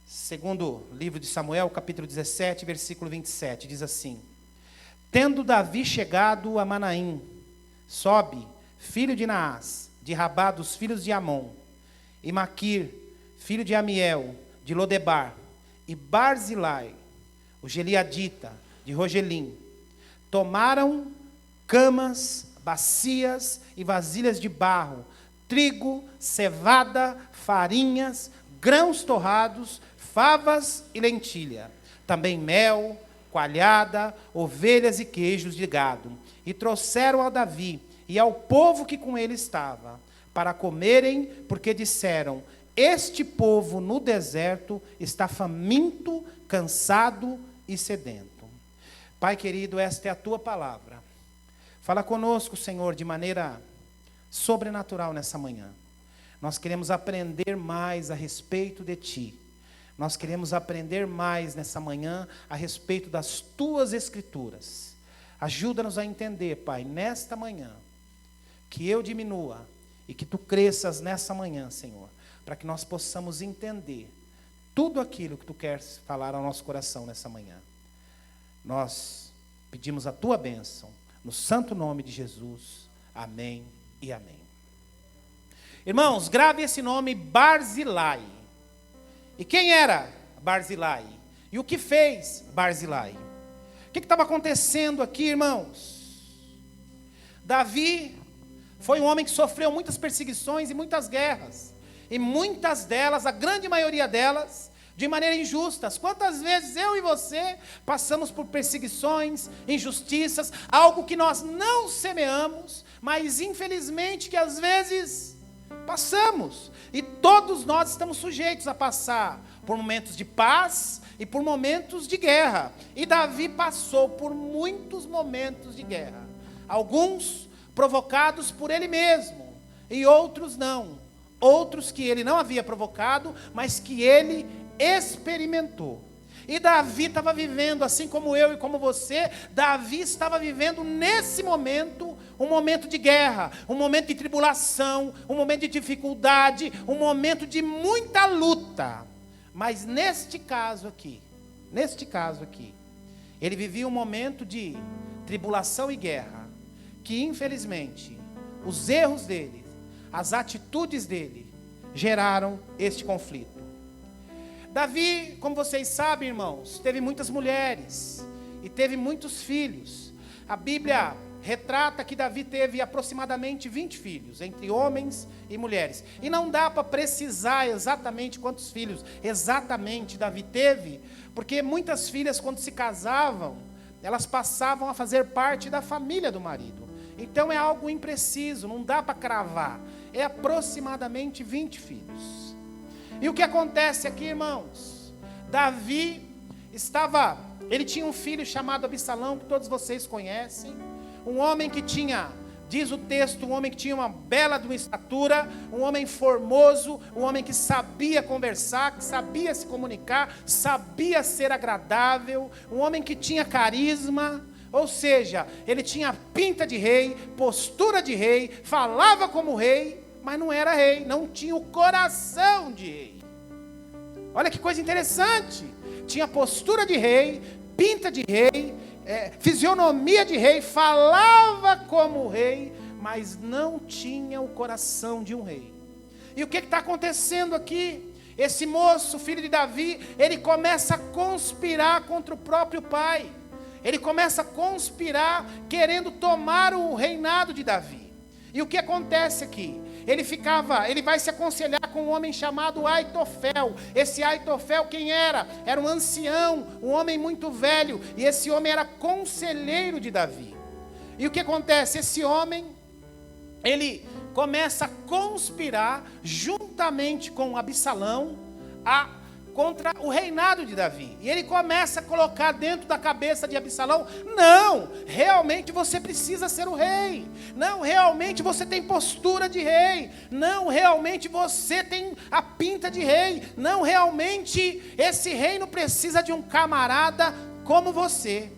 Segundo livro de Samuel, capítulo 17, versículo 27, diz assim: Tendo Davi chegado a Manaim, Sobe, filho de Naás, de Rabá dos filhos de Amon, e Maquir, filho de Amiel, de Lodebar, e Barzilai, o Gileadita, de Rogelim, tomaram camas, bacias e vasilhas de barro, trigo, cevada, farinhas, grãos torrados, favas e lentilha, também mel, coalhada, ovelhas e queijos de gado, e trouxeram a Davi e ao povo que com ele estava, para comerem, porque disseram: este povo no deserto está faminto, cansado e sedento. Pai querido, esta é a tua palavra. Fala conosco, Senhor, de maneira sobrenatural nessa manhã. Nós queremos aprender mais a respeito de ti. Nós queremos aprender mais nessa manhã a respeito das tuas escrituras. Ajuda-nos a entender, Pai, nesta manhã, que eu diminua e que tu cresças nessa manhã, Senhor, para que nós possamos entender tudo aquilo que tu queres falar ao nosso coração nessa manhã. Nós pedimos a tua bênção, no santo nome de Jesus. Amém e amém. Irmãos, grave esse nome, Barzilai. E quem era Barzilai? E o que fez Barzilai? O que estava acontecendo aqui, irmãos? Davi foi um homem que sofreu muitas perseguições e muitas guerras. E muitas delas, a grande maioria delas, de maneira injusta. Quantas vezes eu e você passamos por perseguições, injustiças, algo que nós não semeamos, mas infelizmente que às vezes passamos. E todos nós estamos sujeitos a passar por momentos de paz e por momentos de guerra. E Davi passou por muitos momentos de guerra. Alguns provocados por ele mesmo e outros não. Outros que ele não havia provocado, mas que ele experimentou. E Davi estava vivendo, assim como eu e como você, Davi estava vivendo nesse momento, um momento de guerra, um momento de tribulação, um momento de dificuldade, um momento de muita luta. Mas neste caso aqui, ele vivia um momento de tribulação e guerra, que infelizmente, os erros dele, as atitudes dele, geraram este conflito. Davi, como vocês sabem, irmãos, teve muitas mulheres e teve muitos filhos. A Bíblia retrata que Davi teve aproximadamente 20 filhos, entre homens e mulheres. E não dá para precisar exatamente quantos filhos exatamente Davi teve, porque muitas filhas, quando se casavam, elas passavam a fazer parte da família do marido. Então é algo impreciso, não dá para cravar. É aproximadamente 20 filhos. E o que acontece aqui, irmãos? Davi ele tinha um filho chamado Absalão, que todos vocês conhecem. Um homem que tinha, diz o texto, um homem que tinha uma bela de uma estatura, um homem formoso, um homem que sabia conversar, que sabia se comunicar, sabia ser agradável, um homem que tinha carisma. Ou seja, ele tinha pinta de rei, postura de rei, falava como rei, mas não era rei, não tinha o coração de rei. Olha que coisa interessante. Tinha postura de rei, pinta de rei, fisionomia de rei, falava como rei, mas não tinha o coração de um rei. E o que está acontecendo aqui? Esse moço, filho de Davi, ele começa a conspirar contra o próprio pai. Ele começa a conspirar, querendo tomar o reinado de Davi. E o que acontece aqui? Ele vai se aconselhar com um homem chamado Aitofel. Esse Aitofel quem era? Era um ancião, um homem muito velho. E esse homem era conselheiro de Davi. E o que acontece? Esse homem, ele começa a conspirar juntamente com Absalão contra o reinado de Davi. E ele começa a colocar dentro da cabeça de Absalão: não, realmente você precisa ser o rei. Não, realmente você tem postura de rei. Não, realmente você tem a pinta de rei. Não, realmente esse reino precisa de um camarada como você.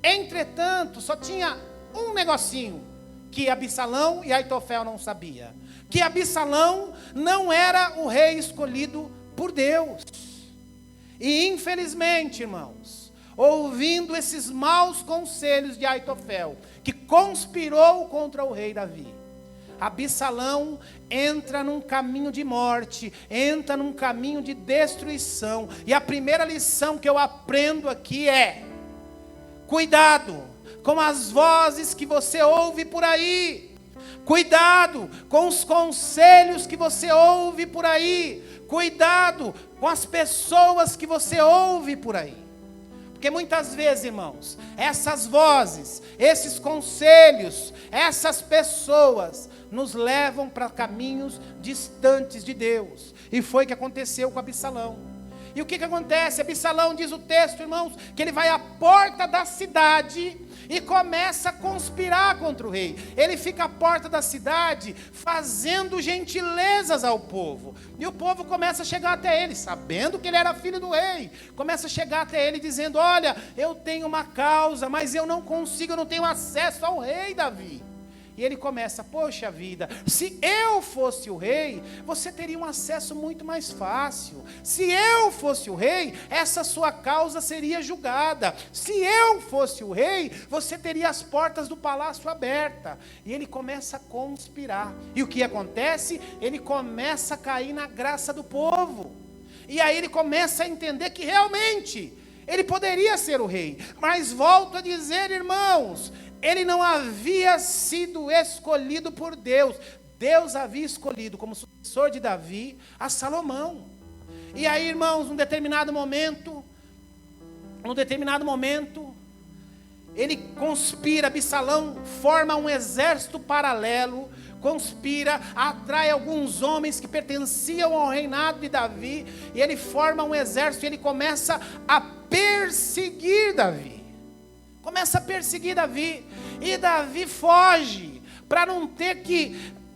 Entretanto, só tinha um negocinho que Absalão e Aitofel não sabia: que Absalão não era o rei escolhido por Deus. E infelizmente, irmãos, ouvindo esses maus conselhos de Aitofel, que conspirou contra o rei Davi, Absalão entra num caminho de morte, entra num caminho de destruição. E a primeira lição que eu aprendo aqui é: cuidado com as vozes que você ouve por aí. Cuidado com os conselhos que você ouve por aí. Cuidado com as pessoas que você ouve por aí. Porque muitas vezes, irmãos, essas vozes, esses conselhos, essas pessoas nos levam para caminhos distantes de Deus. E foi o que aconteceu com Absalão. E o que acontece? Absalão, diz o texto, irmãos, que ele vai à porta da cidade e começa a conspirar contra o rei. Ele fica à porta da cidade fazendo gentilezas ao povo. E o povo começa a chegar até ele, sabendo que ele era filho do rei. Começa a chegar até ele dizendo: olha, eu tenho uma causa, mas eu não consigo, eu não tenho acesso ao rei Davi. E ele começa: poxa vida, se eu fosse o rei, você teria um acesso muito mais fácil. Se eu fosse o rei, essa sua causa seria julgada. Se eu fosse o rei, você teria as portas do palácio abertas. E ele começa a conspirar. E o que acontece? Ele começa a cair na graça do povo. E aí ele começa a entender que realmente ele poderia ser o rei. Mas volto a dizer, irmãos, ele não havia sido escolhido por Deus. Deus havia escolhido como sucessor de Davi a Salomão. E aí, irmãos, num determinado momento, ele conspira, Absalão forma um exército paralelo, conspira, atrai alguns homens que pertenciam ao reinado de Davi, e ele forma um exército e ele começa a perseguir Davi. E Davi foge, para não ter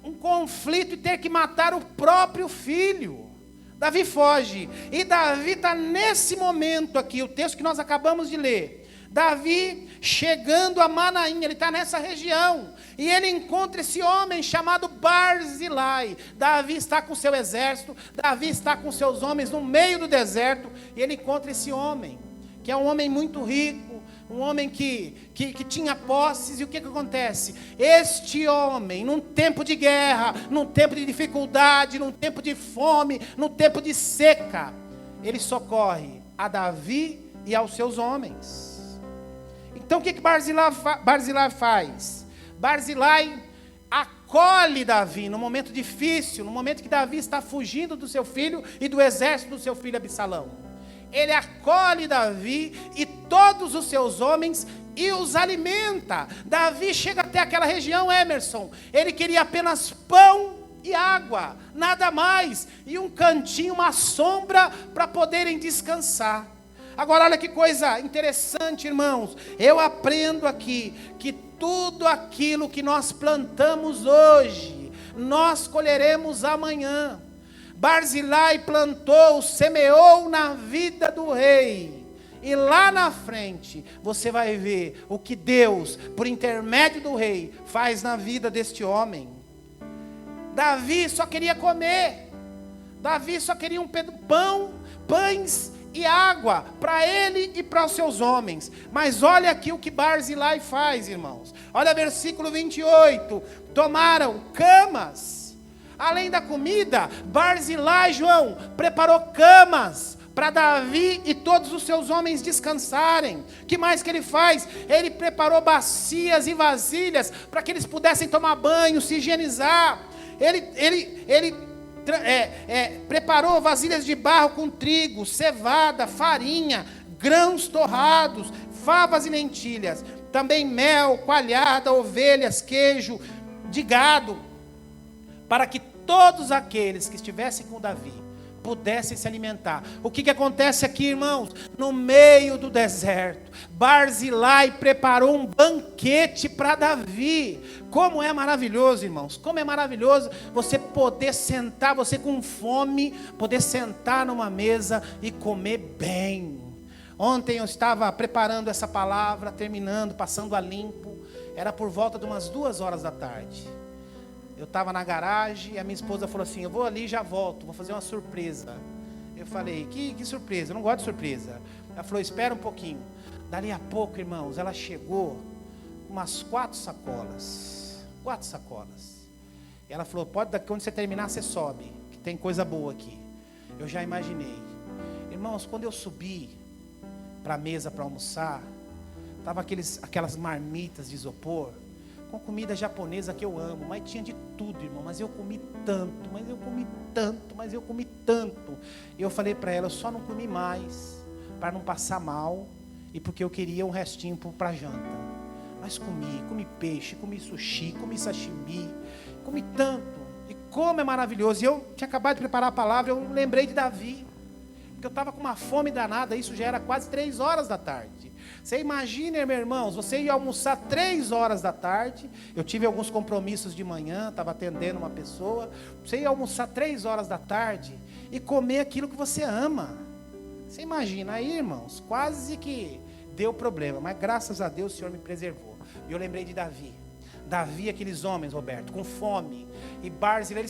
um conflito e ter que matar o próprio filho. Davi foge, e Davi está nesse momento aqui, o texto que nós acabamos de ler. Davi chegando a Manaim, ele está nessa região, e ele encontra esse homem chamado Barzilai. Davi está com seu exército, Davi está com seus homens no meio do deserto, e ele encontra esse homem, que é um homem muito rico, um homem que tinha posses. E o que acontece? Este homem, num tempo de guerra, num tempo de dificuldade, num tempo de fome, num tempo de seca, ele socorre a Davi e aos seus homens. Então o que Barzilai faz? Barzilai acolhe Davi no momento difícil, no momento que Davi está fugindo do seu filho e do exército do seu filho Absalão. Ele acolhe Davi e todos os seus homens e os alimenta. Davi chega até aquela região, Emerson, ele queria apenas pão e água, nada mais, e um cantinho, uma sombra para poderem descansar. Agora olha que coisa interessante, irmãos, eu aprendo aqui que tudo aquilo que nós plantamos hoje, nós colheremos amanhã. Barzilai plantou, semeou na vida do rei, e lá na frente você vai ver o que Deus, por intermédio do rei, faz na vida deste homem. Davi só queria comer, Davi só queria um pães e água para ele e para os seus homens. Mas olha aqui o que Barzilai faz, irmãos. Olha versículo 28, tomaram camas. Além da comida, Barzilai, João, preparou camas para Davi e todos os seus homens descansarem. Que mais que ele faz? Ele preparou bacias e vasilhas para que eles pudessem tomar banho, se higienizar. Ele preparou vasilhas de barro com trigo, cevada, farinha, grãos torrados, favas e lentilhas. Também mel, coalhada, ovelhas, queijo de gado, para que todos aqueles que estivessem com Davi pudessem se alimentar. O que acontece aqui, irmãos? No meio do deserto, Barzilai preparou um banquete para Davi. Como é maravilhoso, irmãos, como é maravilhoso você poder sentar, você com fome, poder sentar numa mesa e comer bem. Ontem eu estava preparando essa palavra, terminando, passando a limpo, era por volta de umas 2h da tarde. Eu estava na garagem e a minha esposa falou assim: eu vou ali e já volto, vou fazer uma surpresa. Eu falei, que surpresa, eu não gosto de surpresa. Ela falou, espera um pouquinho. Dali a pouco, irmãos, ela chegou umas 4 sacolas. 4 sacolas. E ela falou, pode, quando você terminar, você sobe, que tem coisa boa aqui. Eu já imaginei. Irmãos, quando eu subi para a mesa para almoçar, tava aquelas marmitas de isopor, com comida japonesa que eu amo, mas tinha de tudo, irmão, mas eu comi tanto, e eu falei para ela, eu só não comi mais, para não passar mal, e porque eu queria um restinho para janta, mas comi peixe, comi sushi, comi sashimi, comi tanto, e como é maravilhoso, e eu tinha acabado de preparar a palavra, eu lembrei de Davi, porque eu estava com uma fome danada, isso já era quase 3 horas da tarde. Você imagina, meus irmãos, você ia almoçar 3 horas da tarde, eu tive alguns compromissos de manhã, estava atendendo uma pessoa, você ia almoçar 3 horas da tarde e comer aquilo que você ama. Você imagina aí, irmãos, quase que deu problema, mas graças a Deus o Senhor me preservou. E eu lembrei de Davi, aqueles homens, Roberto, com fome, e Barzilai,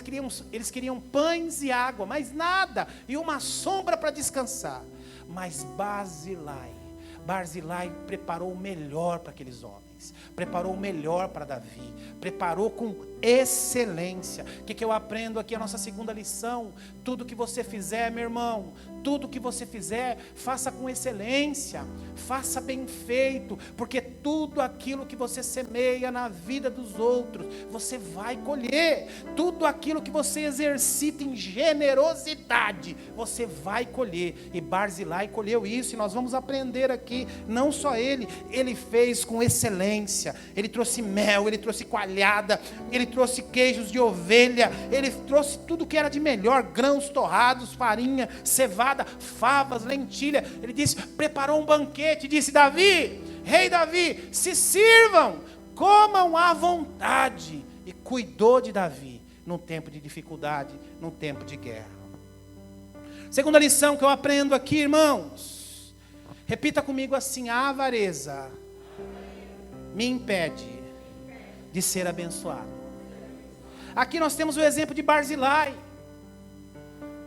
eles queriam pães e água, mas nada, e uma sombra para descansar. Mas Barzilai preparou o melhor para aqueles homens, preparou o melhor para Davi, preparou com excelência. O que eu aprendo aqui, a nossa segunda lição? Tudo que você fizer, meu irmão, tudo que você fizer, faça com excelência, faça bem feito, porque tudo aquilo que você semeia na vida dos outros, você vai colher. Tudo aquilo que você exercita em generosidade, você vai colher. E Barzilai colheu isso, e nós vamos aprender aqui, não só ele fez com excelência, ele trouxe mel, ele trouxe coalhada, ele trouxe queijos de ovelha, ele trouxe tudo que era de melhor, grãos torrados, farinha, cevada, favas, lentilha. Ele disse, preparou um banquete, disse, Davi, rei Davi, se sirvam, comam à vontade. E cuidou de Davi num tempo de dificuldade, num tempo de guerra. Segunda lição que eu aprendo aqui, irmãos, repita comigo assim: a avareza me impede de ser abençoado. Aqui nós temos o exemplo de Barzilai.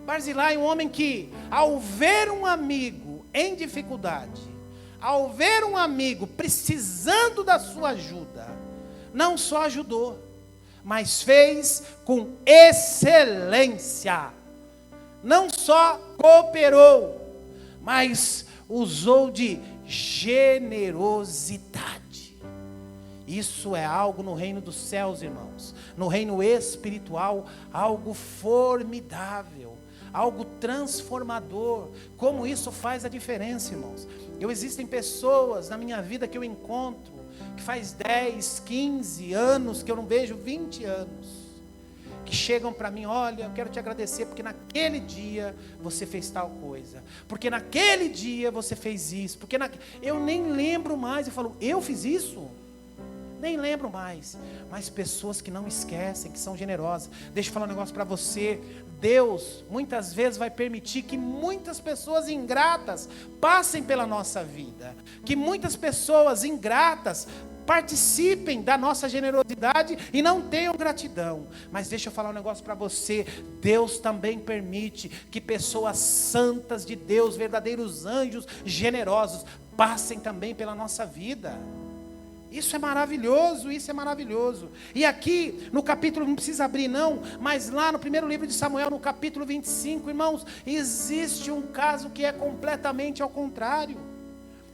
Barzilai, um homem que, ao ver um amigo em dificuldade, ao ver um amigo precisando da sua ajuda, não só ajudou, mas fez com excelência. Não só cooperou, mas usou de generosidade. Isso é algo no reino dos céus, irmãos. No reino espiritual, algo formidável, algo transformador. Como isso faz a diferença, irmãos? Existem pessoas na minha vida que eu encontro, que faz 10, 15 anos, que eu não vejo, 20 anos, que chegam para mim, olha, eu quero te agradecer, porque naquele dia você fez tal coisa, porque naquele dia você fez isso, porque eu nem lembro mais, eu falo, eu fiz isso? Nem lembro mais. Mas pessoas que não esquecem, que são generosas. Deixa eu falar um negócio para você. Deus muitas vezes vai permitir que muitas pessoas ingratas passem pela nossa vida, que muitas pessoas ingratas participem da nossa generosidade e não tenham gratidão. Mas deixa eu falar um negócio para você. Deus também permite que pessoas santas de Deus, verdadeiros anjos generosos, passem também pela nossa vida. Isso é maravilhoso, isso é maravilhoso. E aqui no capítulo, não precisa abrir não, mas lá no primeiro livro de Samuel, no capítulo 25, irmãos, existe um caso que é completamente ao contrário.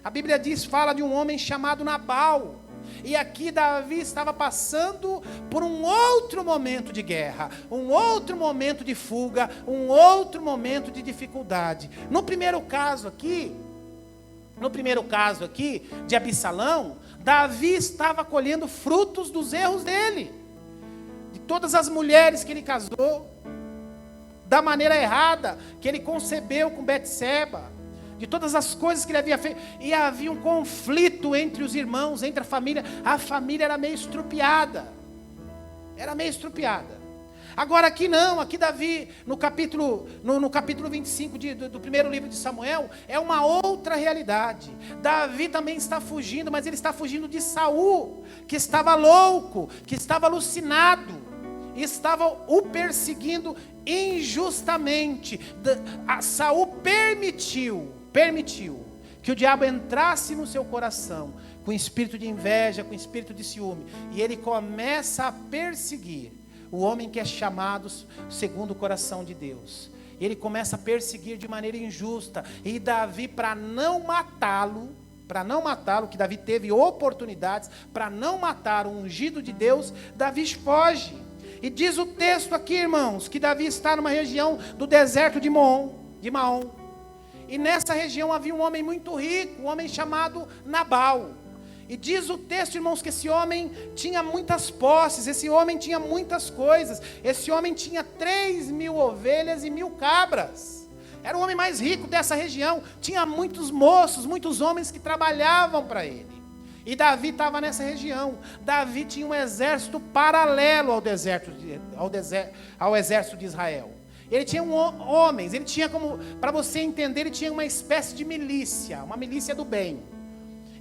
A Bíblia fala de um homem chamado Nabal. E aqui Davi estava passando por um outro momento de guerra, um outro momento de fuga, um outro momento de dificuldade. No primeiro caso aqui de Absalão, Davi estava colhendo frutos dos erros dele, de todas as mulheres que ele casou, da maneira errada que ele concebeu com Betseba, de todas as coisas que ele havia feito, e havia um conflito entre os irmãos, entre a família era meio estrupiada, Agora aqui não, aqui Davi, no capítulo 25 do primeiro livro de Samuel, é uma outra realidade. Davi também está fugindo, mas ele está fugindo de Saul, que estava louco, que estava alucinado. e estavam o perseguindo injustamente. Saul permitiu que o diabo entrasse no seu coração, com espírito de inveja, com espírito de ciúme, e ele começa a perseguir o homem que é chamado segundo o coração de Deus. Ele começa a perseguir de maneira injusta, e Davi, para não matá-lo, que Davi teve oportunidades, para não matar o ungido de Deus, Davi foge. E diz o texto aqui, irmãos, que Davi está numa região do deserto de Maom. E nessa região havia um homem muito rico, um homem chamado Nabal. E diz o texto, irmãos, que esse homem tinha muitas posses, esse homem tinha muitas coisas. Esse homem tinha 3.000 ovelhas e 1.000 cabras. Era o homem mais rico dessa região. Tinha muitos moços, muitos homens que trabalhavam para ele. E Davi estava nessa região. Davi tinha um exército paralelo ao exército de Israel. Ele tinha homens, ele tinha como, para você entender, ele tinha uma espécie de milícia, uma milícia do bem.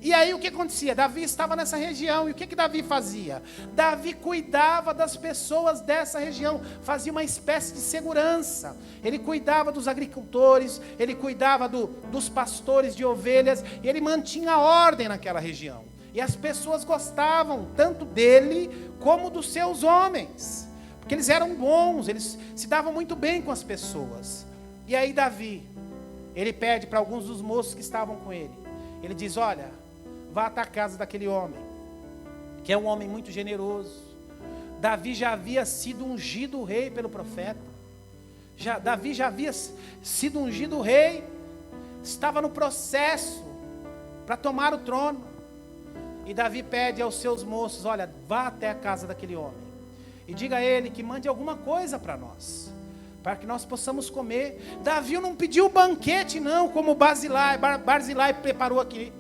E aí o que acontecia? Davi estava nessa região, e o que Davi fazia? Davi cuidava das pessoas dessa região, fazia uma espécie de segurança. Ele cuidava dos agricultores, ele cuidava dos pastores de ovelhas, e ele mantinha a ordem naquela região. E as pessoas gostavam tanto dele como dos seus homens, porque eles eram bons, eles se davam muito bem com as pessoas. E aí Davi, ele pede para alguns dos moços que estavam com ele, ele diz: olha, vá até a casa daquele homem, que é um homem muito generoso. Davi já havia sido ungido rei pelo profeta, Davi já havia sido ungido rei, estava no processo para tomar o trono. E Davi pede aos seus moços: olha, vá até a casa daquele homem e diga a ele que mande alguma coisa para nós, para que nós possamos comer. Davi não pediu banquete não, como Barzilai preparou aqui.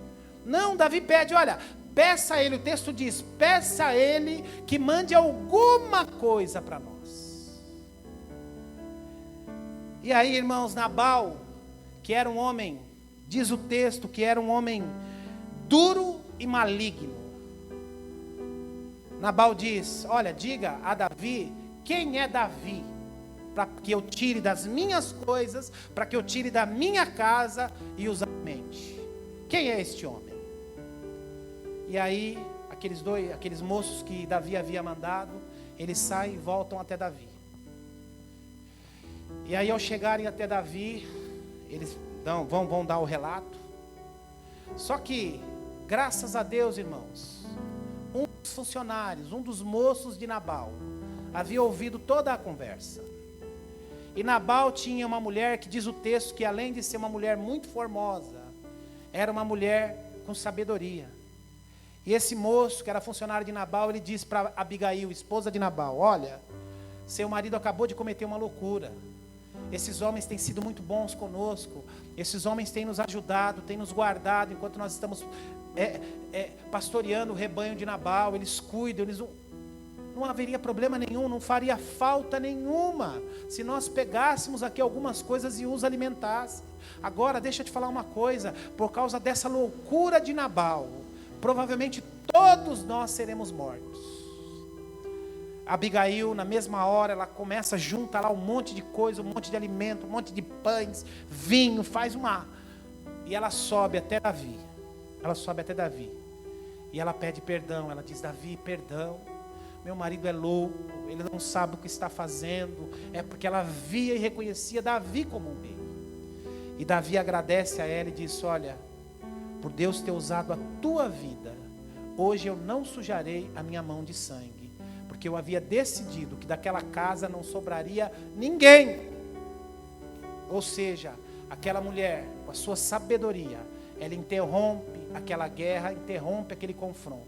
Não, Davi pede: olha, peça a ele, o texto diz, peça a ele que mande alguma coisa para nós. E aí, irmãos, Nabal, que era um homem, diz o texto, que era um homem duro e maligno. Nabal diz: olha, diga a Davi quem é Davi, para que eu tire das minhas coisas, para que eu tire da minha casa e os alimente. Quem é este homem? E aí, aqueles moços que Davi havia mandado, eles saem e voltam até Davi. E aí, ao chegarem até Davi, eles vão dar o relato. Só que, graças a Deus, irmãos, um dos funcionários, um dos moços de Nabal, havia ouvido toda a conversa. E Nabal tinha uma mulher que diz o texto que, além de ser uma mulher muito formosa, era uma mulher com sabedoria. E esse moço, que era funcionário de Nabal, ele disse para Abigail, esposa de Nabal: olha, seu marido acabou de cometer uma loucura. Esses homens têm sido muito bons conosco. Esses homens têm nos ajudado, têm nos guardado, enquanto nós estamos pastoreando o rebanho de Nabal. Eles cuidam, não haveria problema nenhum, não faria falta nenhuma, se nós pegássemos aqui algumas coisas e os alimentassemos. Agora, deixa eu te falar uma coisa, por causa dessa loucura de Nabal, provavelmente todos nós seremos mortos. Abigail, na mesma hora, ela começa a juntar lá um monte de coisa, um monte de alimento, um monte de pães, vinho, e ela sobe até Davi. E ela pede perdão. Ela diz: Davi, perdão, meu marido é louco, ele não sabe o que está fazendo. É porque ela via e reconhecia Davi como um rei. E Davi agradece a ela e diz: olha, por Deus ter usado a tua vida, hoje eu não sujarei a minha mão de sangue, porque eu havia decidido que daquela casa não sobraria ninguém. Ou seja, aquela mulher, com a sua sabedoria, ela interrompe aquela guerra, interrompe aquele confronto.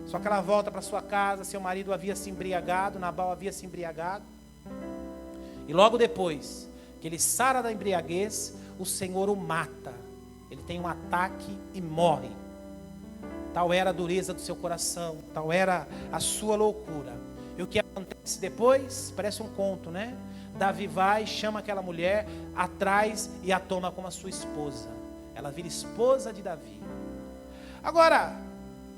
Só que ela volta para sua casa, seu marido havia se embriagado, Nabal havia se embriagado. E logo depois que ele sara da embriaguez, o Senhor o mata. Ele tem um ataque e morre. Tal era a dureza do seu coração, tal era a sua loucura. E o que acontece depois? Parece um conto, né? Davi vai, chama aquela mulher, a traz e a toma como a sua esposa. Ela vira esposa de Davi. Agora,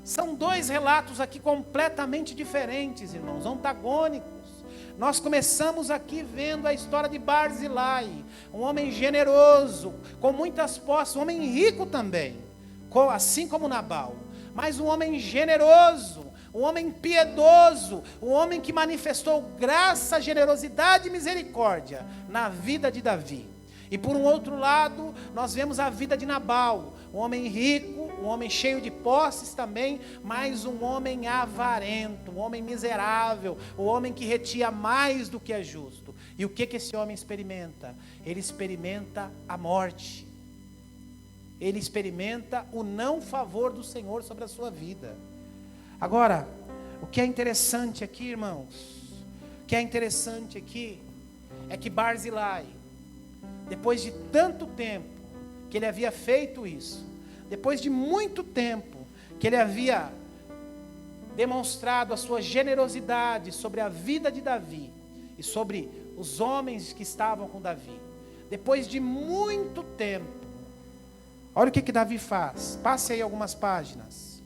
são dois relatos aqui completamente diferentes, irmãos, antagônicos. Nós começamos aqui vendo a história de Barzilai, um homem generoso, com muitas posses, um homem rico também, assim como Nabal, mas um homem generoso, um homem piedoso, um homem que manifestou graça, generosidade e misericórdia na vida de Davi. E por um outro lado, nós vemos a vida de Nabal, um homem rico, um homem cheio de posses também, mas um homem avarento, um homem miserável, um homem que retia mais do que é justo. E o que esse homem experimenta? Ele experimenta a morte. Ele experimenta o não favor do Senhor sobre a sua vida. Agora, o que é interessante aqui, irmãos, o que é interessante aqui é que Barzilai, depois de tanto tempo que ele havia feito isso, depois de muito tempo que ele havia demonstrado a sua generosidade sobre a vida de Davi e sobre os homens que estavam com Davi, depois de muito tempo, olha o que Davi faz. Passe aí algumas páginas.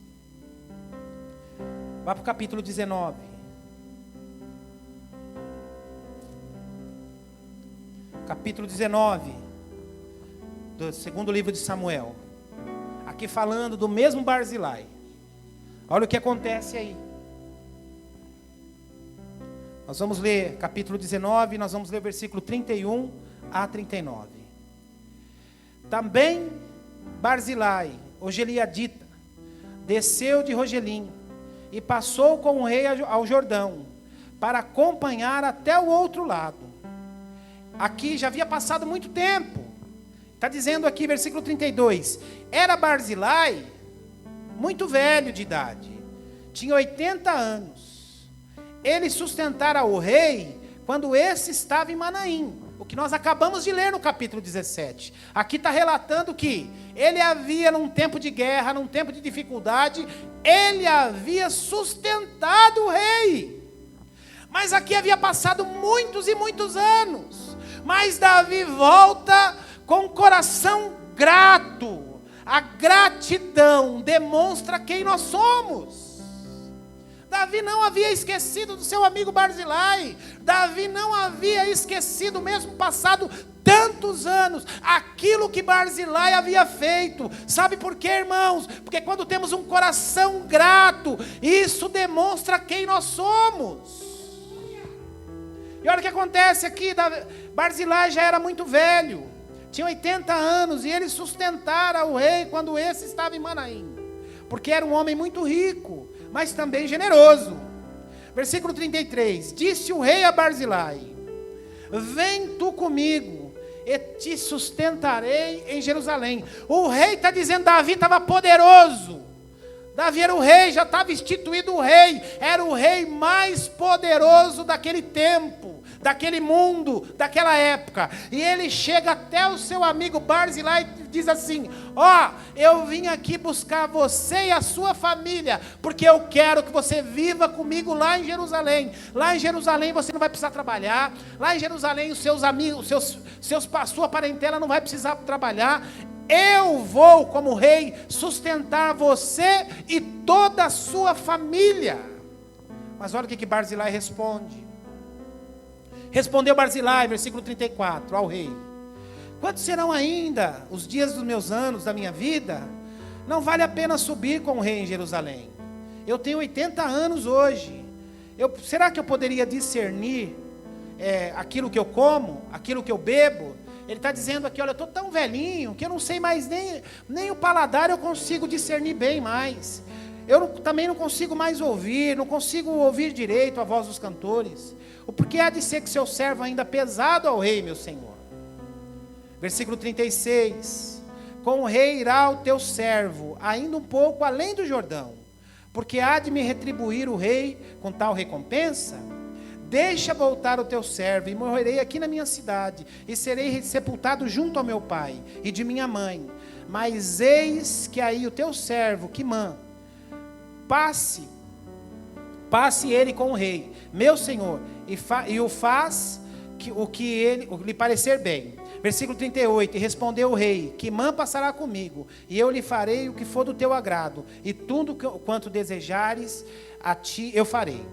Vá para o capítulo 19. Capítulo 19 do segundo livro de Samuel. Aqui falando do mesmo Barzilai. Olha o que acontece aí. Nós vamos ler capítulo 19, nós vamos ler versículo 31 a 39. Também Barzilai, o Gileadita, desceu de Rogelim e passou com o rei ao Jordão, para acompanhar até o outro lado. Aqui já havia passado muito tempo. Está dizendo aqui, versículo 32. Era Barzilai muito velho de idade. Tinha 80 anos. Ele sustentara o rei quando esse estava em Manaim. O que nós acabamos de ler no capítulo 17. Aqui está relatando que ele havia, num tempo de guerra, num tempo de dificuldade, ele havia sustentado o rei. Mas aqui havia passado muitos e muitos anos. Mas Davi volta com o coração grato. A gratidão demonstra quem nós somos. Davi não havia esquecido do seu amigo Barzilai. Davi não havia esquecido, mesmo passado tantos anos, aquilo que Barzilai havia feito. Sabe por quê, irmãos? Porque quando temos um coração grato, isso demonstra quem nós somos. E olha o que acontece aqui. Barzilai já era muito velho, tinha 80 anos, e ele sustentara o rei quando esse estava em Manaim, porque era um homem muito rico, mas também generoso. Versículo 33, disse o rei a Barzilai: vem tu comigo, e te sustentarei em Jerusalém. O rei está dizendo, Davi estava poderoso. Davi era o rei, já estava instituído o rei, era o rei mais poderoso daquele tempo, daquele mundo, daquela época. E ele chega até o seu amigo Barzilai e diz assim: ó, eu vim aqui buscar você e a sua família, porque eu quero que você viva comigo lá em Jerusalém. Lá em Jerusalém você não vai precisar trabalhar, lá em Jerusalém os seus amigos, sua parentela não vai precisar trabalhar. Eu vou, como rei, sustentar você e toda a sua família. Mas olha o que Barzilai responde. Respondeu Barzilai, versículo 34, ao rei: quantos serão ainda os dias dos meus anos, da minha vida? Não vale a pena subir com o rei em Jerusalém. Eu tenho 80 anos hoje. Será que eu poderia discernir aquilo que eu como, aquilo que eu bebo? Ele está dizendo aqui, olha, eu estou tão velhinho que eu não sei mais nem o paladar eu consigo discernir bem mais. Também não consigo mais ouvir, não consigo ouvir direito a voz dos cantores. O porquê há de ser que seu servo ainda pesado ao rei, meu senhor? Versículo 36. Com o rei irá o teu servo, ainda um pouco além do Jordão, porque há de me retribuir o rei com tal recompensa? Deixa voltar o teu servo, e morrerei aqui na minha cidade, e serei sepultado junto ao meu pai e de minha mãe. Mas eis que aí o teu servo, Quimã, passe ele com o rei, meu senhor, e o faz o que lhe parecer bem. Versículo 38, e respondeu o rei: Quimã passará comigo, e eu lhe farei o que for do teu agrado, e tudo quanto desejares, a ti eu farei.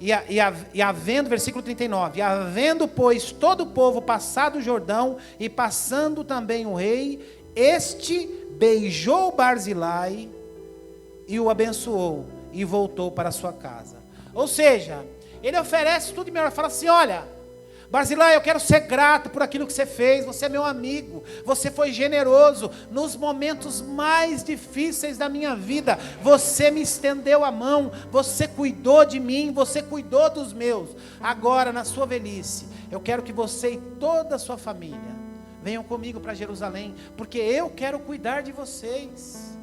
E havendo, versículo 39, havendo, pois, todo o povo passado o Jordão, e passando também o rei, este beijou Barzilai e o abençoou, e voltou para a sua casa. Ou seja, ele oferece tudo e melhor, fala assim: olha, Barzilai, eu quero ser grato por aquilo que você fez, você é meu amigo, você foi generoso, nos momentos mais difíceis da minha vida, você me estendeu a mão, você cuidou de mim, você cuidou dos meus. Agora, na sua velhice, eu quero que você e toda a sua família venham comigo para Jerusalém, porque eu quero cuidar de vocês.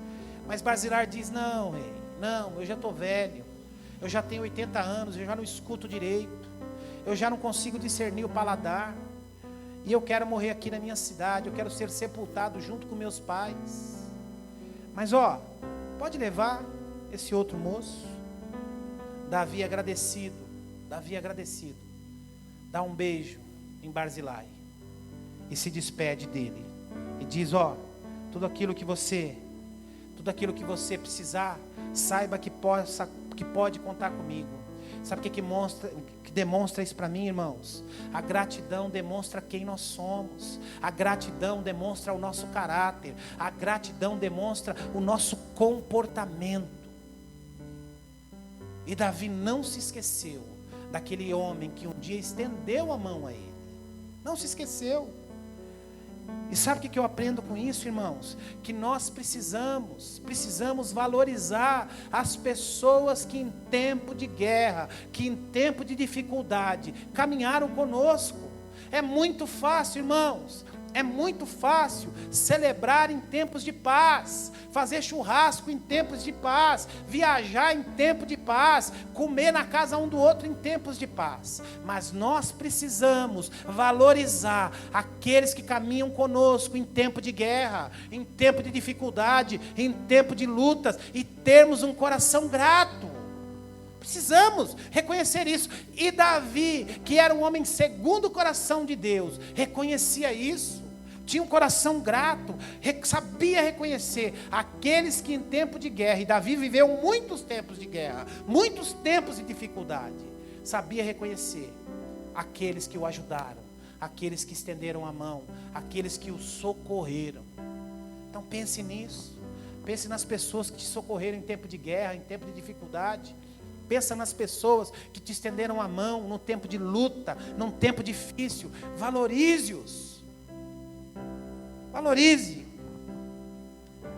Mas Barzilai diz: não, rei, não, eu já estou velho, eu já tenho 80 anos, eu já não escuto direito, eu já não consigo discernir o paladar, e eu quero morrer aqui na minha cidade, eu quero ser sepultado junto com meus pais. Mas pode levar esse outro moço. Davi agradecido, dá um beijo em Barzilai, e se despede dele, e diz: tudo aquilo que você precisar, saiba que pode contar comigo. Sabe o que demonstra isso para mim, irmãos? A gratidão demonstra quem nós somos. A gratidão demonstra o nosso caráter. A gratidão demonstra o nosso comportamento. E Davi não se esqueceu daquele homem que um dia estendeu a mão a ele. Não se esqueceu. E sabe o que eu aprendo com isso, irmãos? Que nós precisamos valorizar as pessoas que em tempo de guerra, que em tempo de dificuldade, caminharam conosco. É muito fácil, irmãos, é muito fácil celebrar em tempos de paz, fazer churrasco em tempos de paz, viajar em tempo de paz, comer na casa um do outro em tempos de paz. Mas nós precisamos valorizar aqueles que caminham conosco em tempo de guerra, em tempo de dificuldade, em tempo de lutas, e termos um coração grato. Precisamos reconhecer isso. E Davi, que era um homem segundo o coração de Deus, reconhecia isso. Tinha um coração grato, sabia reconhecer aqueles que em tempo de guerra, e Davi viveu muitos tempos de guerra, muitos tempos de dificuldade, sabia reconhecer aqueles que o ajudaram, aqueles que estenderam a mão, aqueles que o socorreram. Então pense nisso, pense nas pessoas que te socorreram em tempo de guerra, em tempo de dificuldade. Pensa nas pessoas que te estenderam a mão no tempo de luta, num tempo difícil. Valorize-os. Valorize.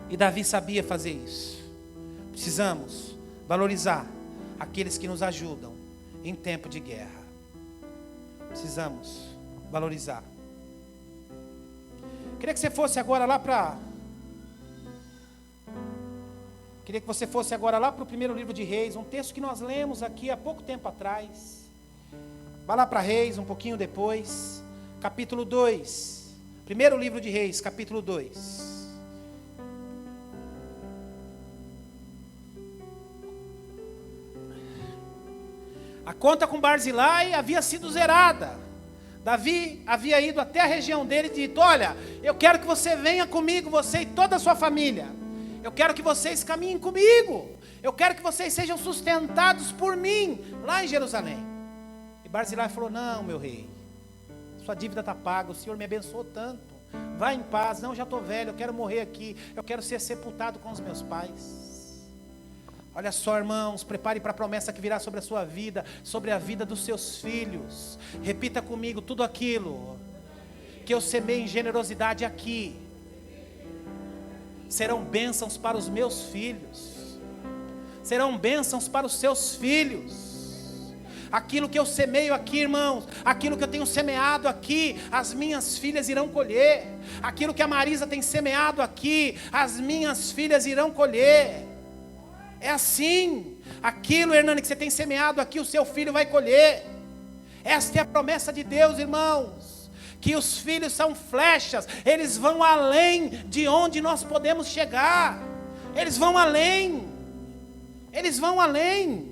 E Davi sabia fazer isso. Precisamos valorizar aqueles que nos ajudam em tempo de guerra. Precisamos valorizar. Queria que você fosse agora lá para... Queria que você fosse agora lá para o primeiro livro de Reis, um texto que nós lemos aqui há pouco tempo atrás. Vá lá para Reis, um pouquinho depois, capítulo 2. Primeiro livro de Reis, capítulo 2. A conta com Barzilai havia sido zerada. Davi havia ido até a região dele e dito: olha, eu quero que você venha comigo, você e toda a sua família. Eu quero que vocês caminhem comigo. Eu quero que vocês sejam sustentados por mim, lá em Jerusalém. E Barzilai falou: não, meu rei, sua dívida está paga, o Senhor me abençoou tanto. Vá em paz. Não, já estou velho, eu quero morrer aqui. Eu quero ser sepultado com os meus pais. Olha só, irmãos, prepare para a promessa que virá sobre a sua vida, sobre a vida dos seus filhos. Repita comigo: tudo aquilo que eu semei em generosidade aqui serão bênçãos para os meus filhos, serão bênçãos para os seus filhos. Aquilo que eu semeio aqui, irmãos, aquilo que eu tenho semeado aqui, as minhas filhas irão colher. Aquilo que a Marisa tem semeado aqui, as minhas filhas irão colher. É assim. Aquilo, Hernani, que você tem semeado aqui, o seu filho vai colher. Esta é a promessa de Deus, irmãos. Que os filhos são flechas, eles vão além de onde nós podemos chegar. Eles vão além. Eles vão além.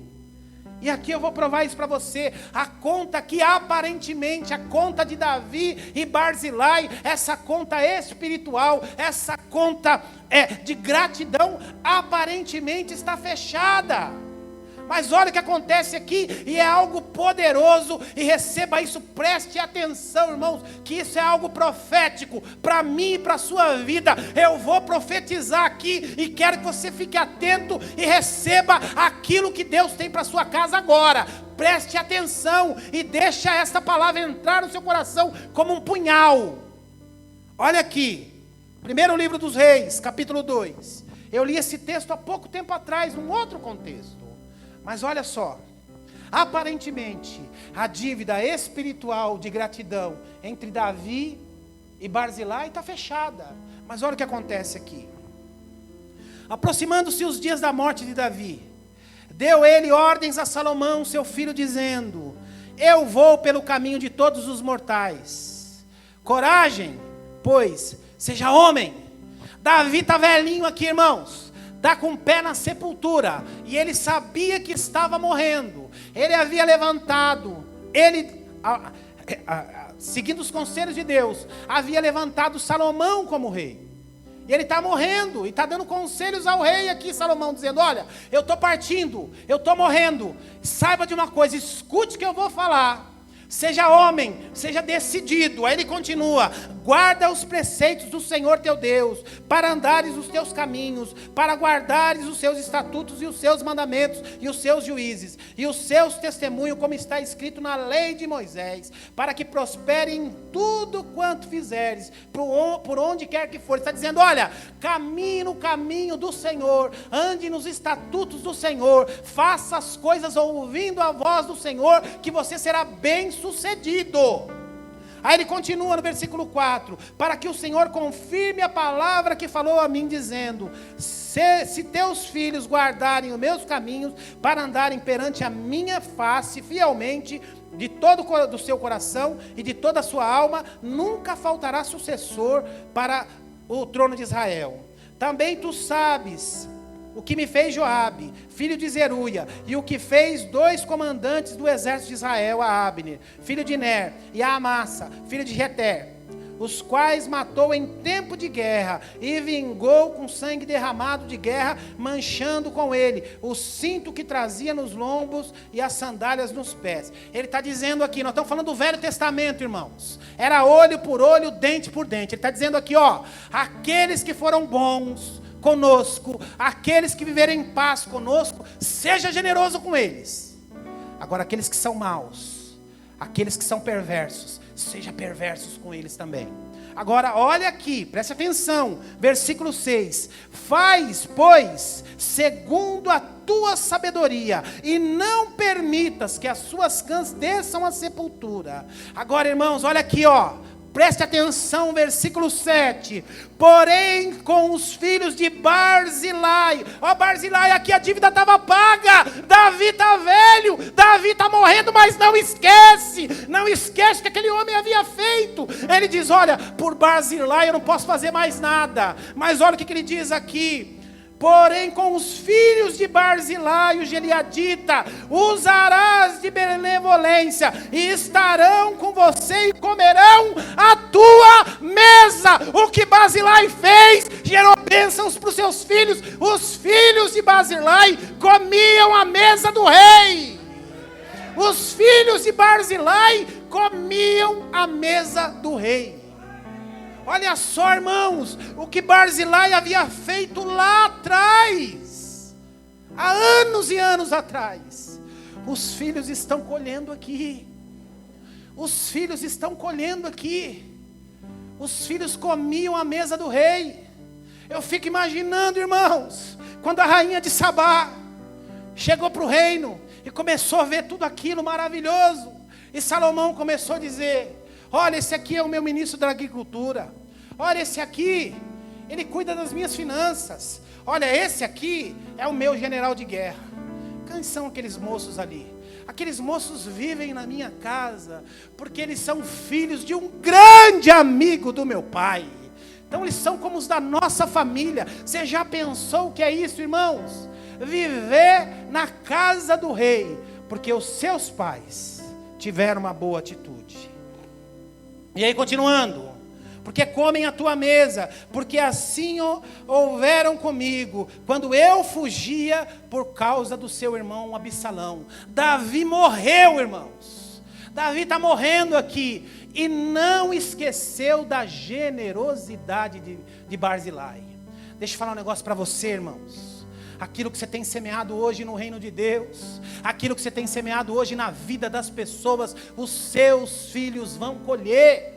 E aqui eu vou provar isso para você. A conta que aparentemente, a conta de Davi e Barzilai, essa conta espiritual, essa conta de gratidão, aparentemente está fechada. Mas olha o que acontece aqui, e é algo poderoso, e receba isso, preste atenção, irmãos, que isso é algo profético, para mim e para a sua vida. Eu vou profetizar aqui, e quero que você fique atento, e receba aquilo que Deus tem para a sua casa agora. Preste atenção, e deixa esta palavra entrar no seu coração, como um punhal. Olha aqui, primeiro livro dos Reis, capítulo 2, eu li esse texto há pouco tempo atrás, num outro contexto. Mas olha só, aparentemente, a dívida espiritual de gratidão entre Davi e Barzilai está fechada. Mas olha o que acontece aqui. Aproximando-se os dias da morte de Davi, deu ele ordens a Salomão, seu filho, dizendo: eu vou pelo caminho de todos os mortais. Coragem, pois, seja homem. Davi está velhinho aqui, irmãos. Está com o pé na sepultura, e ele sabia que estava morrendo. Ele havia levantado, seguindo os conselhos de Deus, havia levantado Salomão como rei. E ele está morrendo, e está dando conselhos ao rei aqui, Salomão, dizendo: olha, eu estou partindo, eu estou morrendo, saiba de uma coisa, escute o que eu vou falar. Seja homem, seja decidido. Aí ele continua: guarda os preceitos do Senhor teu Deus, para andares os teus caminhos, para guardares os seus estatutos e os seus mandamentos, e os seus juízes, e os seus testemunhos, como está escrito na lei de Moisés, para que prospere em tudo quanto fizeres, por onde quer que for. Está dizendo: olha, caminhe no caminho do Senhor, ande nos estatutos do Senhor, faça as coisas ouvindo a voz do Senhor, que você será bem sucedido. Aí ele continua no versículo 4: para que o Senhor confirme a palavra que falou a mim, dizendo: se teus filhos guardarem os meus caminhos, para andarem perante a minha face fielmente, de todo o seu coração e de toda a sua alma, nunca faltará sucessor para o trono de Israel. Também tu sabes o que me fez Joabe, filho de Zeruia, e o que fez 2 comandantes do exército de Israel, a Abner, filho de Ner, e a Amassa, filho de Jeter, os quais matou em tempo de guerra, e vingou com sangue derramado de guerra, manchando com ele o cinto que trazia nos lombos e as sandálias nos pés. Ele está dizendo aqui, nós estamos falando do Velho Testamento, irmãos, era olho por olho, dente por dente. Ele está dizendo aqui, ó, aqueles que foram bons conosco, aqueles que viverem em paz conosco, seja generoso com eles. Agora, aqueles que são maus, aqueles que são perversos, seja perversos com eles também. Agora, olha aqui, preste atenção, versículo 6: faz, pois, segundo a tua sabedoria, e não permitas que as suas cãs desçam à sepultura. Agora, irmãos, olha aqui, ó, preste atenção, versículo 7. Porém, com os filhos de Barzilai, ó, Barzilai, aqui a dívida estava paga. Davi está velho, Davi está morrendo, mas não esquece o que aquele homem havia feito. Ele diz: olha, por Barzilai eu não posso fazer mais nada. Mas olha o que ele diz aqui: porém, com os filhos de Barzilai, o Gileadita, usarás de benevolência, e estarão com você e comerão a tua mesa. O que Barzilai fez gerou bênçãos para os seus filhos. Os filhos de Barzilai comiam a mesa do rei. Os filhos de Barzilai comiam a mesa do rei. Olha só, irmãos, o que Barzilai havia feito lá atrás, há anos e anos atrás. Os filhos estão colhendo aqui. Os filhos estão colhendo aqui. Os filhos comiam a mesa do rei. Eu fico imaginando, irmãos, quando a rainha de Sabá chegou para o reino e começou a ver tudo aquilo maravilhoso. E Salomão começou a dizer: olha, esse aqui é o meu ministro da agricultura. Olha, esse aqui, ele cuida das minhas finanças. Olha, esse aqui é o meu general de guerra. Quem são aqueles moços ali? Aqueles moços vivem na minha casa, porque eles são filhos de um grande amigo do meu pai. Então eles são como os da nossa família. Você já pensou o que é isso, irmãos? Viver na casa do rei, porque os seus pais tiveram uma boa atitude. E aí, continuando: porque comem a tua mesa, porque assim houveram comigo, quando eu fugia por causa do seu irmão Absalão. Davi morreu, irmãos. Davi está morrendo aqui, e não esqueceu da generosidade de Barzilai. Deixa eu falar um negócio para você, irmãos. Aquilo que você tem semeado hoje no reino de Deus, aquilo que você tem semeado hoje na vida das pessoas, os seus filhos vão colher.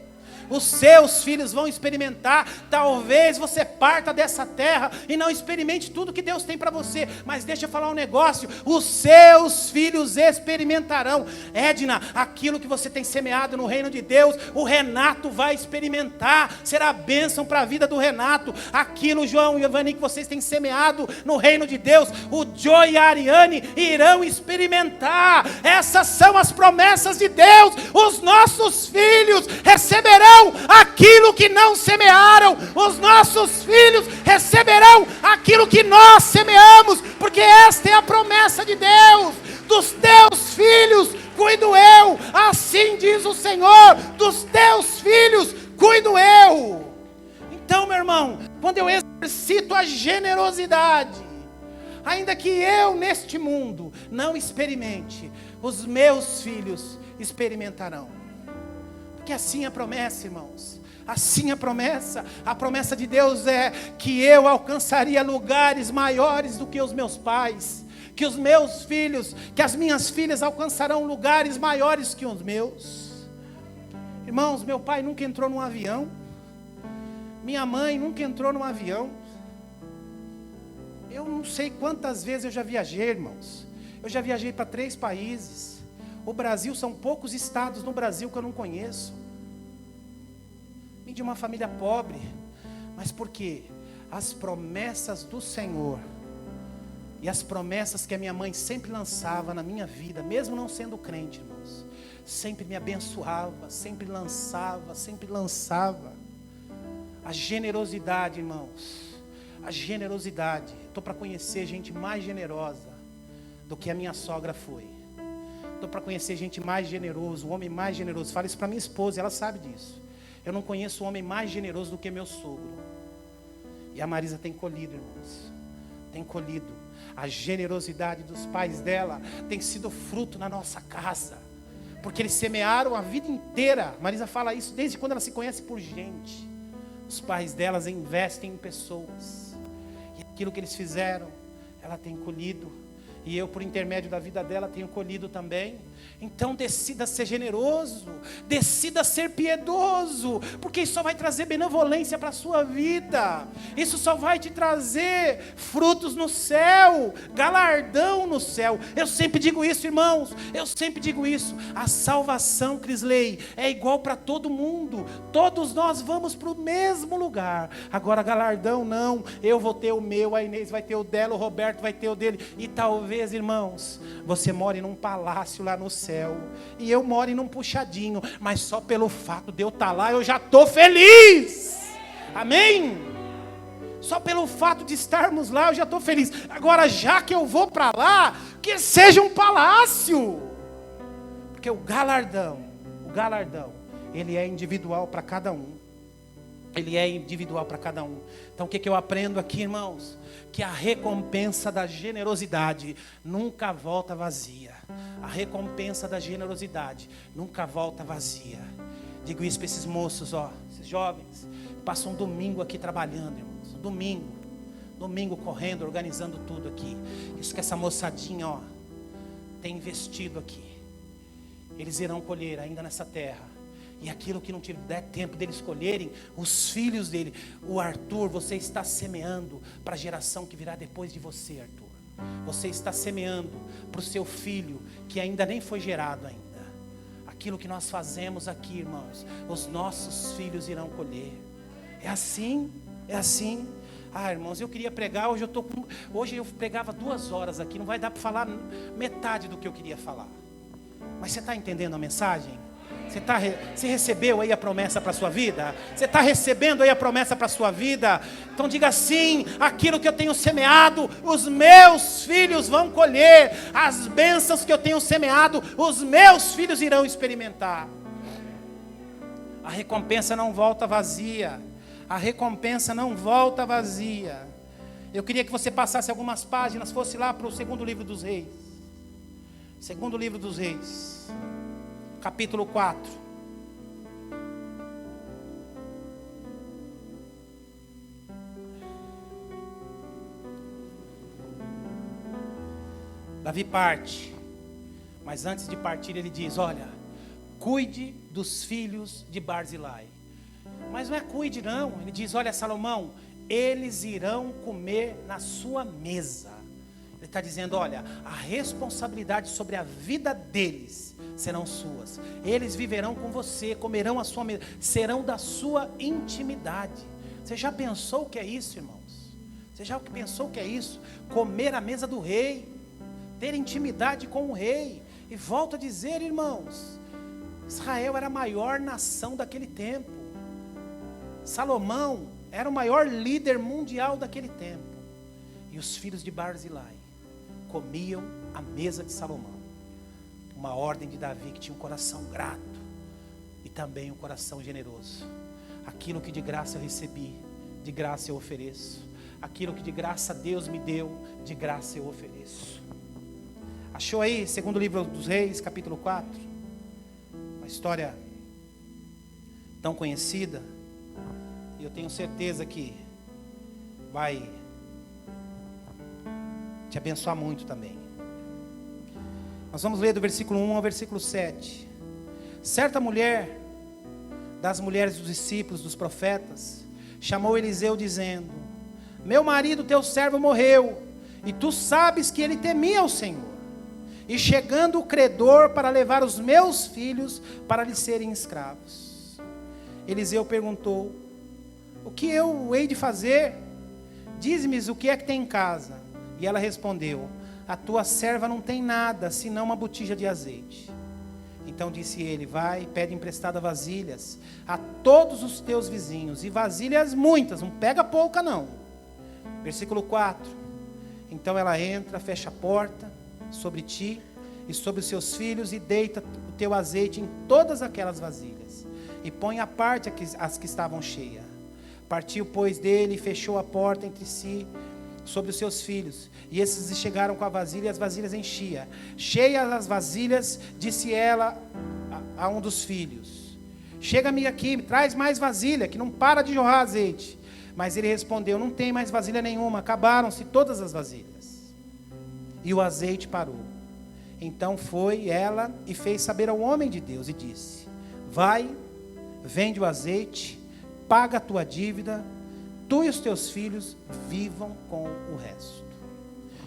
Os seus filhos vão experimentar. Talvez você parta dessa terra e não experimente tudo que Deus tem para você, mas deixa eu falar um negócio: os seus filhos experimentarão. Edna, aquilo que você tem semeado no reino de Deus, o Renato vai experimentar. Será bênção para a vida do Renato. Aquilo, João e Evani, que vocês têm semeado no reino de Deus, o Joe e a Ariane irão experimentar. Essas são as promessas de Deus. Os nossos filhos receberão aquilo que não semearam. Os nossos filhos receberão aquilo que nós semeamos, porque esta é a promessa de Deus. Dos teus filhos cuido eu, assim diz o Senhor, dos teus filhos cuido eu. Então, meu irmão, quando eu exercito a generosidade, ainda que eu neste mundo não experimente, os meus filhos experimentarão. Porque assim é a promessa, irmãos. Assim é a promessa de Deus é que eu alcançaria lugares maiores do que os meus pais, que os meus filhos, que as minhas filhas alcançarão lugares maiores que os meus. Irmãos, meu pai nunca entrou num avião, minha mãe nunca entrou num avião. Eu não sei quantas vezes eu já viajei, irmãos. Eu já viajei para 3 países. O Brasil, são poucos estados no Brasil que eu não conheço. Vim de uma família pobre, mas por quê? As promessas do Senhor e as promessas que a minha mãe sempre lançava na minha vida, mesmo não sendo crente, irmãos, sempre me abençoava, sempre lançava. A generosidade, irmãos, a generosidade. Estou para conhecer gente mais generosa do que a minha sogra foi. Estou para conhecer gente mais generosa, um homem mais generoso. Falo isso para minha esposa, ela sabe disso. Eu não conheço um homem mais generoso do que meu sogro. E a Marisa tem colhido, irmãos. Tem colhido. A generosidade dos pais dela tem sido fruto na nossa casa. Porque eles semearam a vida inteira. Marisa fala isso desde quando ela se conhece por gente. Os pais delas investem em pessoas. E aquilo que eles fizeram, ela tem colhido. E eu, por intermédio da vida dela, tenho colhido também. Então decida ser generoso, decida ser piedoso, porque isso só vai trazer benevolência para a sua vida. Isso só vai te trazer frutos no céu, galardão no céu. Eu sempre digo isso, irmãos, eu sempre digo isso. A salvação, Crisley, é igual para todo mundo. Todos nós vamos para o mesmo lugar. Agora galardão não, eu vou ter o meu, a Inês vai ter o dela, o Roberto vai ter o dele. E talvez, irmãos, você more num palácio lá no céu, e eu moro num puxadinho, mas só pelo fato de eu estar lá, eu já estou feliz. Amém? Só pelo fato de estarmos lá, eu já estou feliz. Agora, já que eu vou para lá, que seja um palácio, porque o galardão, ele é individual para cada um. Ele é individual para cada um. Então o que eu aprendo aqui, irmãos? Que a recompensa da generosidade nunca volta vazia. A recompensa da generosidade nunca volta vazia. Digo isso para esses moços, esses jovens, passam um domingo aqui trabalhando, irmãos. Domingo correndo, organizando tudo aqui. Isso que essa moçadinha, tem investido aqui. Eles irão colher ainda nessa terra. E aquilo que não der tempo deles colherem, os filhos dele. O Arthur, você está semeando para a geração que virá depois de você, Arthur. Você está semeando para o seu filho, que ainda nem foi gerado ainda. Aquilo que nós fazemos aqui, irmãos, os nossos filhos irão colher. É assim. Irmãos, eu queria pregar, hoje eu pregava 2 horas aqui, não vai dar para falar metade do que eu queria falar. Mas você está entendendo a mensagem? Você recebeu aí a promessa para a sua vida? Você está recebendo aí a promessa para a sua vida? Então diga assim: aquilo que eu tenho semeado, os meus filhos vão colher. As bênçãos que eu tenho semeado, os meus filhos irão experimentar. A recompensa não volta vazia. A recompensa não volta vazia. Eu queria que você passasse algumas páginas, fosse lá para o segundo livro dos Reis. Segundo livro dos Reis, capítulo 4. Davi parte, mas antes de partir ele diz, olha, cuide dos filhos de Barzilai. Mas não é cuide não, ele diz, olha Salomão, eles irão comer na sua mesa. Ele está dizendo, olha, a responsabilidade sobre a vida deles serão suas. Eles viverão com você, comerão a sua mesa, serão da sua intimidade. Você já pensou o que é isso, irmãos? Você já pensou o que é isso? Comer à mesa do rei, ter intimidade com o rei. E volto a dizer, irmãos, Israel era a maior nação daquele tempo. Salomão era o maior líder mundial daquele tempo. E os filhos de Barzilai comiam à mesa de Salomão. Uma ordem de Davi que tinha um coração grato e também um coração generoso. Aquilo que de graça eu recebi, de graça eu ofereço. Aquilo que de graça Deus me deu, de graça eu ofereço. Achou aí, segundo livro dos Reis, capítulo 4? Uma história tão conhecida. E eu tenho certeza que vai te abençoar muito também. Nós vamos ler do versículo 1 ao versículo 7. Certa mulher, das mulheres dos discípulos, dos profetas, chamou Eliseu dizendo, meu marido, teu servo, morreu, e tu sabes que ele temia o Senhor. E chegando o credor para levar os meus filhos para lhe serem escravos. Eliseu perguntou, o que eu hei de fazer? Diz-me o que é que tem em casa. E ela respondeu, a tua serva não tem nada, senão uma botija de azeite. Então disse ele, vai, pede emprestada vasilhas a todos os teus vizinhos, e vasilhas muitas, não pega pouca não. Versículo 4, então ela entra, fecha a porta sobre ti e sobre os seus filhos, e deita o teu azeite em todas aquelas vasilhas, e põe à parte as que estavam cheias. Partiu, pois, dele, e fechou a porta entre si, sobre os seus filhos, e esses chegaram com a vasilha, e as vasilhas enchia. Cheias as vasilhas, disse ela a um dos filhos, chega-me aqui, traz mais vasilha, que não para de jorrar azeite. Mas ele respondeu, não tem mais vasilha nenhuma, acabaram-se todas as vasilhas. E o azeite parou. Então foi ela e fez saber ao homem de Deus e disse, vai, vende o azeite, paga a tua dívida, tu e os teus filhos vivam com o resto.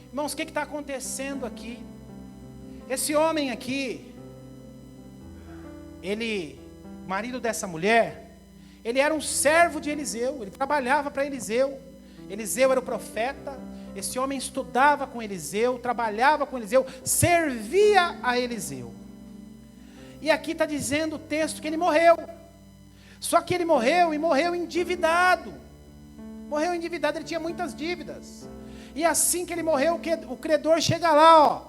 Irmãos, o que está acontecendo aqui? Esse homem aqui, ele, marido dessa mulher, ele era um servo de Eliseu, ele trabalhava para Eliseu. Eliseu era o profeta, esse homem estudava com Eliseu, trabalhava com Eliseu, servia a Eliseu. E aqui está dizendo o texto que ele morreu. Só que ele morreu e morreu endividado. Morreu endividado, ele tinha muitas dívidas. E assim que ele morreu, o credor chega lá, ó.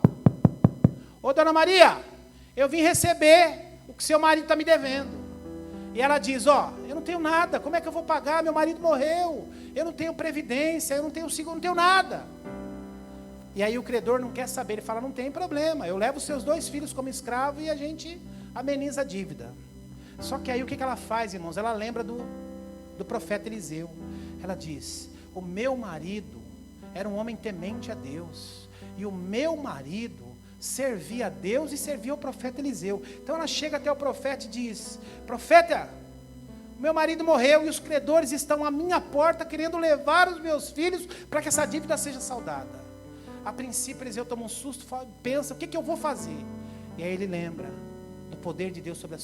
Ô dona Maria, eu vim receber o que seu marido está me devendo. E ela diz, ó, eu não tenho nada, como é que eu vou pagar? Meu marido morreu, eu não tenho previdência, eu não tenho seguro, não tenho nada. E aí o credor não quer saber, ele fala, não tem problema, eu levo os seus 2 filhos como escravo e a gente ameniza a dívida. Só que aí o que ela faz, irmãos? Ela lembra do profeta Eliseu. Ela diz, o meu marido era um homem temente a Deus, e o meu marido servia a Deus e servia ao profeta Eliseu. Então ela chega até o profeta e diz, profeta, meu marido morreu e os credores estão à minha porta querendo levar os meus filhos para que essa dívida seja saldada. A princípio Eliseu toma um susto, pensa, o que eu vou fazer? E aí ele lembra do poder de Deus sobre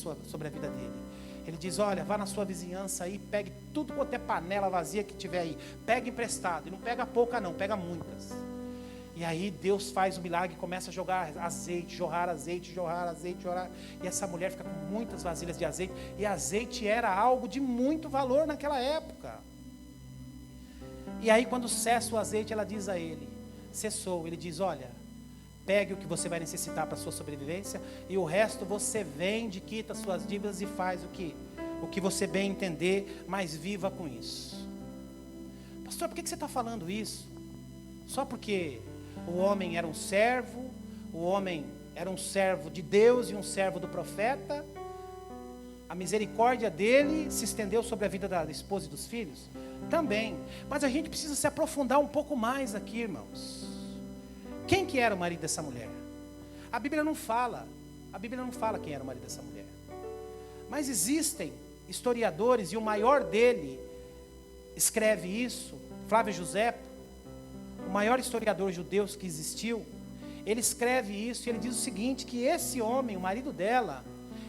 a vida dele. Ele diz, olha, vá na sua vizinhança aí, pegue tudo quanto é panela vazia que tiver aí, pega emprestado, e não pega pouca não, pega muitas. E aí Deus faz o milagre, começa a jogar azeite, jorrar azeite, jorrar azeite, jorrar. E essa mulher fica com muitas vasilhas de azeite. E azeite era algo de muito valor naquela época. E aí quando cessa o azeite, ela diz a ele, cessou. Ele diz, olha, pegue o que você vai necessitar para a sua sobrevivência, e o resto você vende, quita suas dívidas e faz o que? o que você bem entender, mas viva com isso. Pastor, por que você está falando isso? Só porque o homem era um servo, o homem era um servo de Deus e um servo do profeta, a misericórdia dele se estendeu sobre a vida da esposa e dos filhos? Também, mas a gente precisa se aprofundar um pouco mais aqui, irmãos. Quem que era o marido dessa mulher? A Bíblia não fala quem era o marido dessa mulher. Mas existem historiadores, e o maior dele escreve isso, Flávio José, o maior historiador judeu que existiu. Ele escreve isso e ele diz o seguinte, que esse homem, o marido dela,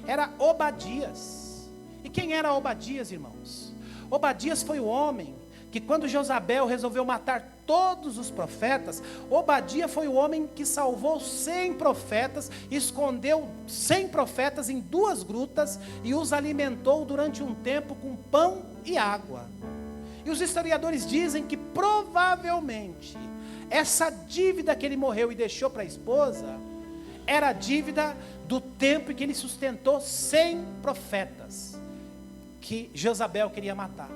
era Obadias. E quem era Obadias, irmãos? Obadias foi o homem que, quando Jezabel resolveu matar todos os profetas, Obadias foi o homem que salvou 100 profetas, escondeu 100 profetas em 2 grutas e os alimentou durante um tempo com pão e água. E os historiadores dizem que provavelmente essa dívida que ele morreu e deixou para a esposa era a dívida do tempo em que ele sustentou 100 profetas que Jezabel queria matar.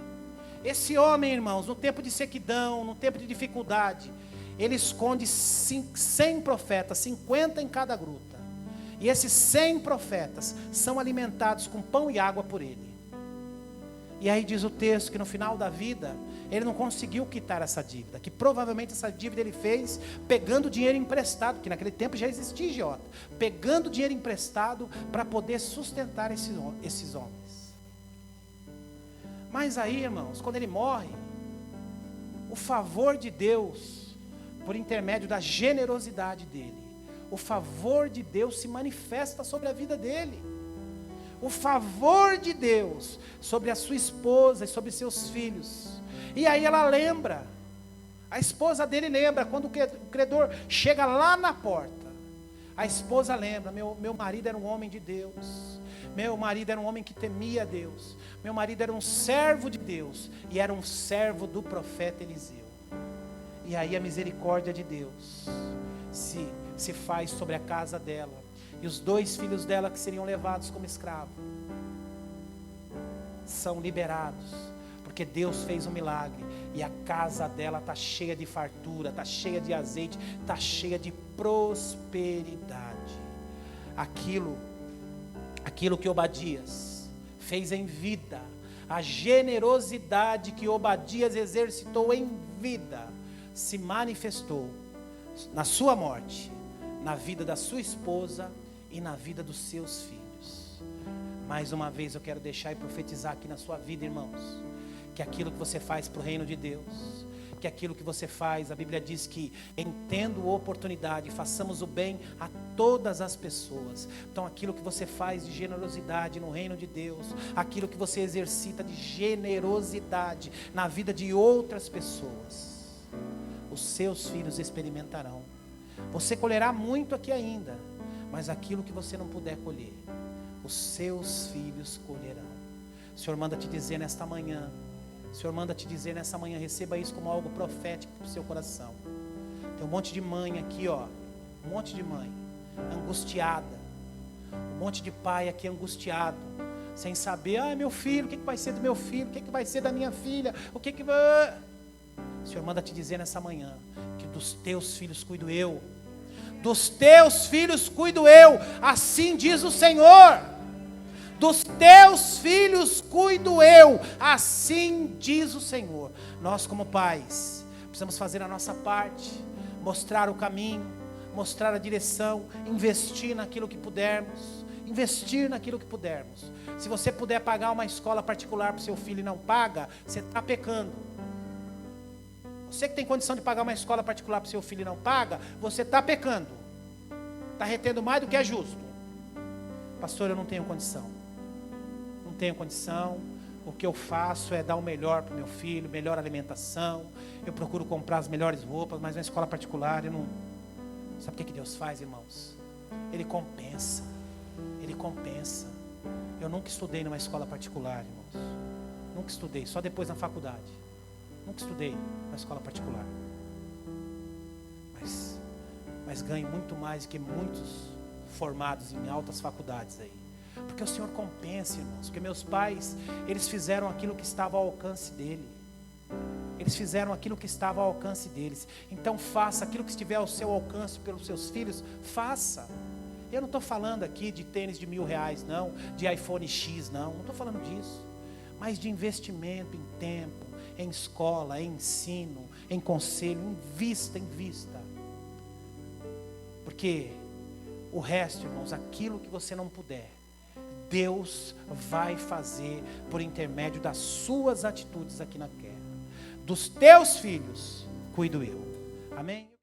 Esse homem, irmãos, no tempo de sequidão, no tempo de dificuldade, ele esconde 100 profetas, 50 em cada gruta. E esses 100 profetas são alimentados com pão e água por ele. E aí diz o texto que no final da vida, ele não conseguiu quitar essa dívida, que provavelmente essa dívida ele fez pegando dinheiro emprestado, porque naquele tempo já existia agiota, pegando dinheiro emprestado para poder sustentar esses homens. Mas aí, irmãos, quando ele morre, o favor de Deus, por intermédio da generosidade dele, o favor de Deus se manifesta sobre a vida dele. O favor de Deus sobre a sua esposa e sobre seus filhos. E aí ela lembra, a esposa dele lembra, quando o credor chega lá na porta, a esposa lembra, meu marido era um homem de Deus, meu marido era um homem que temia a Deus, meu marido era um servo de Deus, e era um servo do profeta Eliseu. E aí a misericórdia de Deus se faz sobre a casa dela, e os 2 filhos dela que seriam levados como escravos, são liberados, porque Deus fez um milagre, e a casa dela está cheia de fartura, está cheia de azeite, está cheia de prosperidade. Aquilo que Obadias fez em vida, a generosidade que Obadias exercitou em vida, se manifestou na sua morte, na vida da sua esposa e na vida dos seus filhos. Mais uma vez eu quero deixar e profetizar aqui na sua vida, irmãos, que aquilo que você faz para o reino de Deus, que aquilo que você faz, a Bíblia diz que em tendo oportunidade, façamos o bem a todas as pessoas. Então aquilo que você faz de generosidade no reino de Deus, aquilo que você exercita de generosidade na vida de outras pessoas, os seus filhos experimentarão. Você colherá muito aqui ainda, mas aquilo que você não puder colher, os seus filhos colherão. O Senhor manda te dizer nesta manhã, receba isso como algo profético para o seu coração. Tem um monte de mãe aqui, ó, um monte de mãe angustiada, um monte de pai aqui angustiado, sem saber, meu filho, o que vai ser do meu filho, o que vai ser da minha filha, o Senhor manda te dizer nessa manhã, que dos teus filhos cuido eu, assim diz o Senhor. Dos teus filhos cuido eu, assim diz o Senhor. Nós como pais, precisamos fazer a nossa parte, mostrar o caminho, mostrar a direção, investir naquilo que pudermos. Se você puder pagar uma escola particular para o seu filho e não paga, você está pecando. Você que tem condição de pagar uma escola particular para o seu filho e não paga, você está pecando. Está retendo mais do que é justo. Pastor, eu não tenho condição. O que eu faço é dar o melhor para o meu filho, melhor alimentação, eu procuro comprar as melhores roupas, mas na escola particular eu não... Sabe o que Deus faz, irmãos? Ele compensa. Eu nunca estudei numa escola particular, irmãos, nunca estudei, só depois na faculdade, nunca estudei na escola particular, mas ganho muito mais do que muitos formados em altas faculdades aí. Porque o Senhor compensa, irmãos. Porque meus pais, eles fizeram aquilo que estava ao alcance dele. Eles fizeram aquilo que estava ao alcance deles. Então faça aquilo que estiver ao seu alcance pelos seus filhos, faça. Eu não estou falando aqui de tênis de R$1.000 não, de iPhone X não estou falando disso. Mas de investimento em tempo, em escola, em ensino, em conselho, invista. Porque o resto, irmãos, aquilo que você não puder, Deus vai fazer por intermédio das suas atitudes aqui na terra. Dos teus filhos, cuido eu. Amém?